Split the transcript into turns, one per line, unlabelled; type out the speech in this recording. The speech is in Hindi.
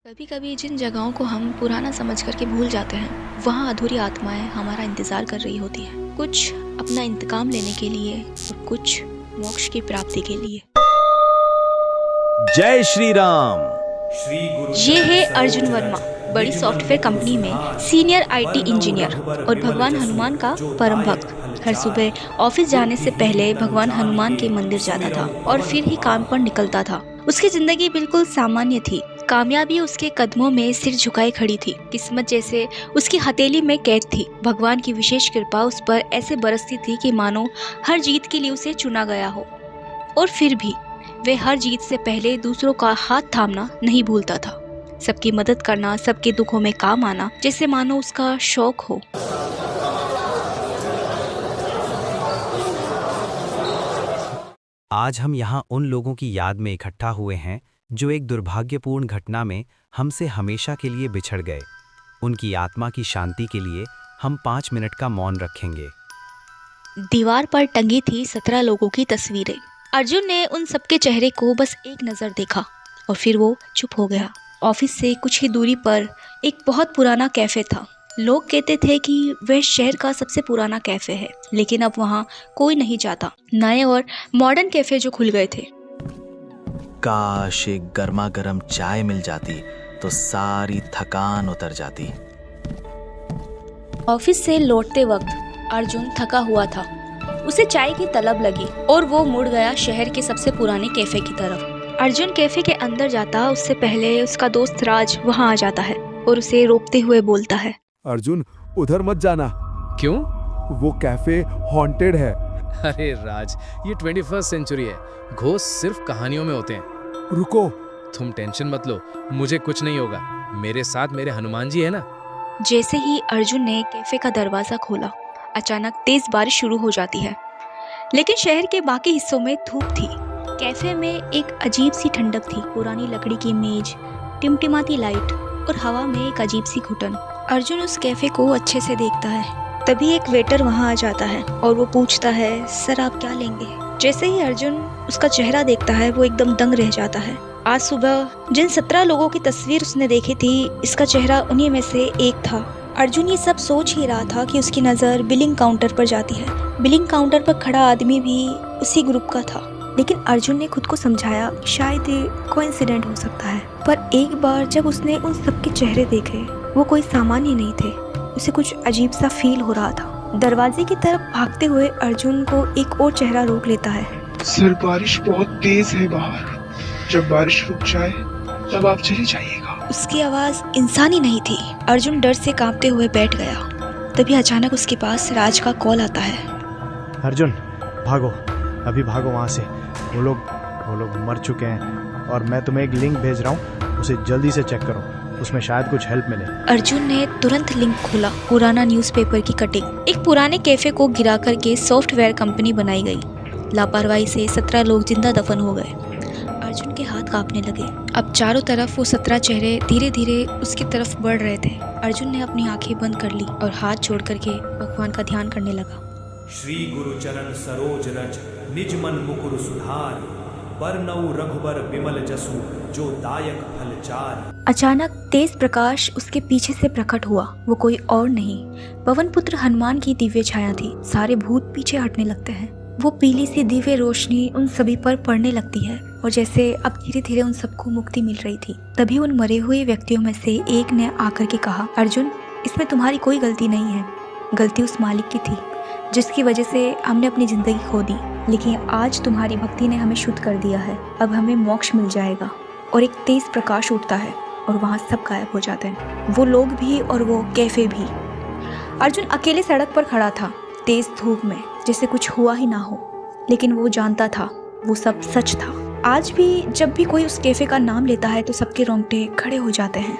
कभी कभी जिन जगहों को हम पुराना समझ करके भूल जाते हैं, वहाँ अधूरी आत्माएं हमारा इंतजार कर रही होती हैं। कुछ अपना इंतकाम लेने के लिए और कुछ मोक्ष की प्राप्ति के लिए।
जय श्री राम।
ये है अर्जुन वर्मा, बड़ी सॉफ्टवेयर कंपनी में सीनियर आईटी इंजीनियर और भगवान हनुमान का परम भक्त। हर सुबह ऑफिस जाने से पहले भगवान हनुमान के मंदिर जाता था और फिर ही काम पर निकलता था। उसकी जिंदगी बिल्कुल सामान्य थी। कामयाबी उसके कदमों में सिर झुकाए खड़ी थी। किस्मत जैसे उसकी हथेली में कैद थी। भगवान की विशेष कृपा उस पर ऐसे बरसती थी कि मानो हर जीत के लिए उसे चुना गया हो। और फिर भी वे हर जीत से पहले दूसरों का हाथ थामना नहीं भूलता था। सबकी मदद करना, सबके दुखों में काम आना, जैसे मानो उसका शौक हो।
आज हम यहाँ उन लोगों की याद में इकट्ठा हुए हैं जो एक दुर्भाग्यपूर्ण घटना में हमसे हमेशा के लिए बिछड़ गए। उनकी आत्मा की शांति के लिए हम 5 मिनट का मौन रखेंगे।
दीवार पर टंगी थी 17 लोगों की तस्वीरें। अर्जुन ने उन सबके चेहरे को बस एक नज़र देखा और फिर वो चुप हो गया। ऑफिस से कुछ ही दूरी पर एक बहुत पुराना कैफ़े था। लोग कहते थे कि वह शहर का सबसे पुराना कैफ़े है, लेकिन अब वहाँ कोई नहीं जाता। नए और मॉडर्न कैफ़े जो खुल गए थे।
काश एक गर्मा गर्म चाय मिल जाती तो सारी थकान उतर जाती।
ऑफिस से लौटते वक्त अर्जुन थका हुआ था। उसे चाय की तलब लगी और वो मुड़ गया शहर के सबसे पुराने कैफे की तरफ। अर्जुन कैफे के अंदर जाता उससे पहले उसका दोस्त राज वहाँ आ जाता है और उसे रोकते हुए बोलता है,
अर्जुन उधर मत जाना।
क्यों?
वो कैफे हॉन्टेड है।
अरे राज, ये 21st सेंचुरी है। घोस्ट सिर्फ कहानियों में होते हैं।
रुको।
तुम टेंशन मत लो, मुझे कुछ नहीं होगा। मेरे साथ मेरे हनुमान जी है ना।
जैसे ही अर्जुन ने कैफे का दरवाजा खोला, अचानक तेज बारिश शुरू हो जाती है। लेकिन शहर के बाकी हिस्सों में धूप थी। कैफे में एक अजीब सी ठंडक थी। पुरानी लकड़ी की मेज, टिमटिमाती लाइट और हवा में एक अजीब सी घुटन। अर्जुन उस कैफे को अच्छे से देखता है। तभी एक वेटर वहाँ आ जाता है और वो पूछता है, सर आप क्या लेंगे? जैसे ही अर्जुन उसका चेहरा देखता है, वो एकदम दंग रह जाता है। आज सुबह जिन 17 लोगों की तस्वीर उसने देखी थी, इसका चेहरा उन्हीं में से एक था। अर्जुन ये सब सोच ही रहा था कि उसकी नज़र बिलिंग काउंटर पर जाती है। बिलिंग काउंटर पर खड़ा आदमी भी उसी ग्रुप का था। लेकिन अर्जुन ने खुद को समझाया शायद ये कोइंसिडेंट हो सकता है। पर एक बार जब उसने उन सबके चेहरे देखे, वो कोई सामान्य नहीं थे। उसे कुछ अजीब सा फील हो रहा था। दरवाजे की तरफ भागते हुए अर्जुन को एक और चेहरा रोक लेता है।
सर बारिश बहुत तेज है बाहर। जब बारिश रुक जाए तब आप चले जाइएगा।
उसकी आवाज इंसानी नहीं थी। अर्जुन डर से कांपते हुए बैठ गया। तभी अचानक उसके पास राज का कॉल आता है।
अर्जुन भागो, अभी भागो वहाँ से। वो लोग मर चुके हैं और मैं तुम्हें एक लिंक भेज रहा हूँ, उसे जल्दी से चेक करो, उसमें शायद कुछ हेल्प मिले।
अर्जुन ने तुरंत लिंक खोला। पुराना न्यूज़पेपर की कटिंग। एक पुराने कैफे को गिरा करके सॉफ्टवेयर कंपनी बनाई गई। लापरवाही से 17 लोग जिंदा दफन हो गए। अर्जुन के हाथ कांपने लगे। अब चारों तरफ वो 17 चेहरे धीरे धीरे उसकी तरफ बढ़ रहे थे। अर्जुन ने अपनी आंखें बंद कर ली और हाथ जोड़ करके भगवान का ध्यान करने लगा।
श्री गुरु चरण सरोज रज निज मन मुकुर सुधार, बरनऊ रघुबर बिमल जसु जो दायक फल चार।
अचानक तेज प्रकाश उसके पीछे से प्रकट हुआ। वो कोई और नहीं, पवन पुत्र हनुमान की दिव्य छाया थी। सारे भूत पीछे हटने लगते हैं। वो पीली सी दिव्य रोशनी उन सभी पर पड़ने लगती है और जैसे अब धीरे धीरे उन सबको मुक्ति मिल रही थी। तभी उन मरे हुए व्यक्तियों में से एक ने आकर के कहा, अर्जुन इसमें तुम्हारी कोई गलती नहीं है। गलती उस मालिक की थी जिसकी वजह से हमने अपनी जिंदगी खो दी। लेकिन आज तुम्हारी भक्ति ने हमें शुद्ध कर दिया है। अब हमें मोक्ष मिल जाएगा। और एक तेज प्रकाश उठता है और वहाँ सब गायब हो जाते हैं, वो लोग भी और वो कैफे भी। अर्जुन अकेले सड़क पर खड़ा था, तेज धूप में, जैसे कुछ हुआ ही ना हो। लेकिन वो जानता था वो सब सच था। आज भी जब भी कोई उस कैफे का नाम लेता है तो सबके रोंगटे खड़े हो जाते हैं।